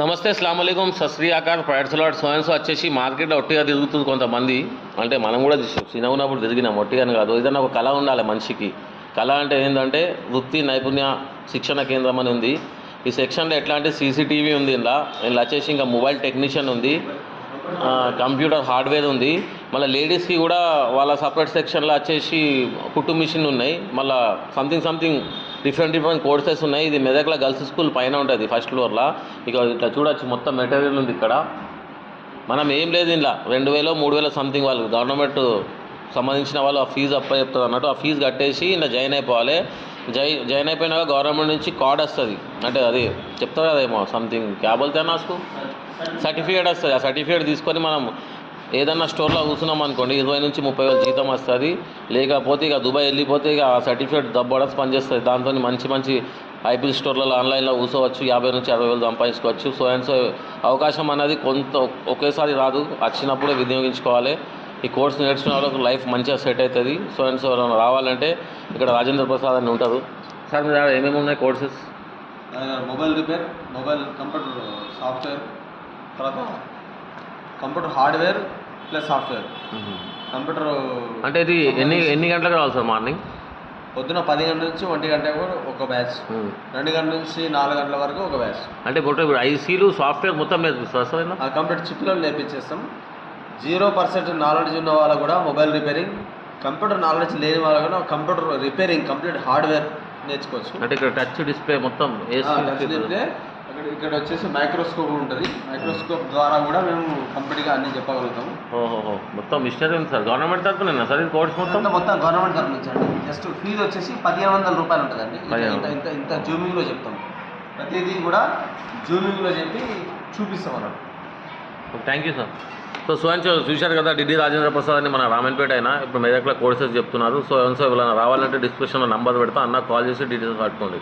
నమస్తే అస్సలాముఅలైకుం సత్ శ్రీ అకాల్ prides lot సోయన్స్ వచ్చేసి మార్కెట్లో ఒట్టిగా తిరుగుతుంది కొంతమంది. అంటే మనం కూడా చిన్న ఉన్నప్పుడు తిరిగినాం, ఒట్టిగాని కాదు. ఏదైనా ఒక కళ ఉండాలి మనిషికి. కళ అంటే ఏంటంటే వృత్తి నైపుణ్య శిక్షణ కేంద్రం అని ఉంది. ఈ సెక్షన్లో ఎట్లా అంటే సీసీటీవీ ఉంది, ఇలా వచ్చేసి ఇంకా మొబైల్ టెక్నీషియన్ ఉంది, కంప్యూటర్ హార్డ్వేర్ ఉంది. మళ్ళీ లేడీస్కి కూడా వాళ్ళ సపరేట్ సెక్షన్లో వచ్చేసి కుట్టు మిషన్ ఉన్నాయి. మళ్ళీ సంథింగ్ డిఫరెంట్ కోర్సెస్ ఉన్నాయి. ఇది మెదక్ల గర్ల్స్ స్కూల్ పైన ఉంటుంది, ఫస్ట్ ఫ్లోర్లో. ఇక ఇట్లా చూడొచ్చు, మొత్తం మెటీరియల్ ఉంది ఇక్కడ. మనం ఏం లేదు, ఇలా 2000 3000 సంథింగ్ వాళ్ళు గవర్నమెంట్ సంబంధించిన వాళ్ళు ఆ ఫీజు చెప్తుంది అన్నట్టు. ఆ ఫీజు కట్టేసి ఇలా జాయిన్ అయిపోవాలి. జాయిన్ అయిపోయినాక గవర్నమెంట్ నుంచి కార్డ్ వస్తుంది, అంటే అది చెప్తారు కదేమో సంథింగ్ క్యా బోల్తే నాస్కు సర్టిఫికేట్ వస్తుంది. ఆ సర్టిఫికేట్ తీసుకొని మనం ఏదన్నా స్టోర్లో కూర్చున్నాం అనుకోండి, 20 నుంచి 30,000 జీతం వస్తుంది. లేకపోతే ఇక దుబాయ్ వెళ్ళిపోతే ఇక ఆ సర్టిఫికేట్ దబ్బడస్ పనిచేస్తుంది. దాంతో మంచి ఐపీఎల్ స్టోర్లలో ఆన్లైన్లో కూర్చోవచ్చు, 50 నుంచి 60,000 సంపాదించుకోవచ్చు. సో అండ్ సో అవకాశం అనేది ఒకేసారి రాదు, వచ్చినప్పుడే వినియోగించుకోవాలి. ఈ కోర్స్ నేర్చుకున్న వాళ్ళకి లైఫ్ మంచిగా సెట్ అవుతుంది. సో అండ్ సో రావాలంటే ఇక్కడ రాజేంద్ర ప్రసాద్ అని ఉంటారు. సార్ మీ దగ్గర ఏమేమి ఉన్నాయి courses? Mobile repair, mobile computer software, తర్వాత computer hardware plus software. Computer అంటే ఇది ఎన్ని గంటలకు రావాలి సార్? మార్నింగ్ పొద్దున 10 గంటల నుంచి 1 గంట ఒక బ్యాచ్, 2 గంటల నుంచి 4 గంటల వరకు ఒక బ్యాచ్. అంటే ఇప్పుడు ఐసీలు సాఫ్ట్వేర్ మొత్తం నేర్పిస్తారు సార్? ఆ కంప్యూటర్ చిప్లో నేర్పించేస్తాం. 0% నాలెడ్జ్ ఉన్న వాళ్ళకు కూడా మొబైల్ రిపేరింగ్, కంప్యూటర్ నాలెడ్జ్ లేని వాళ్ళకు కూడా కంప్యూటర్ రిపేరింగ్ కంప్లీట్ హార్డ్వేర్ నేర్చుకోవచ్చు. అంటే ఇక్కడ టచ్ డిస్ప్లే మొత్తం టచ్ డిస్ప్లే, ఇక్కడ వచ్చేసి మైక్రోస్కోప్ ఉంటుంది. మైక్రోస్కోప్ ద్వారా కూడా మేము కంప్లీట్గా అన్ని చెప్పగలుగుతాము. ఓహో, మొత్తం మిషనరీ ఉంది సార్. గవర్నమెంట్ తరఫున సార్ ఈ కోర్స్ మొత్తం గవర్నమెంట్ తరఫు నుంచి అండి. జస్ట్ ఫీజు వచ్చేసి 1500 రూపాయలు ఉంటుందండి. ఇంత జూమింగ్లో చెప్తాం, ప్రతిదీ కూడా జూమింగ్లో చెప్పి చూపిస్తాం అన్నట్టు. Thank you sir. సో చూశారు కదా, డిడి రాజేంద్ర ప్రసాద్ అని మన రామన్పేట అయినా ఇప్పుడు మెదక్లో కోర్సెస్ చెప్తున్నారు. సో ఎవరైనా రావాలంటే డిస్క్రిప్షన్లో నంబర్ పెడతా, అన్న కాల్ చేసి డీటెయిల్స్ పట్టుకోండి.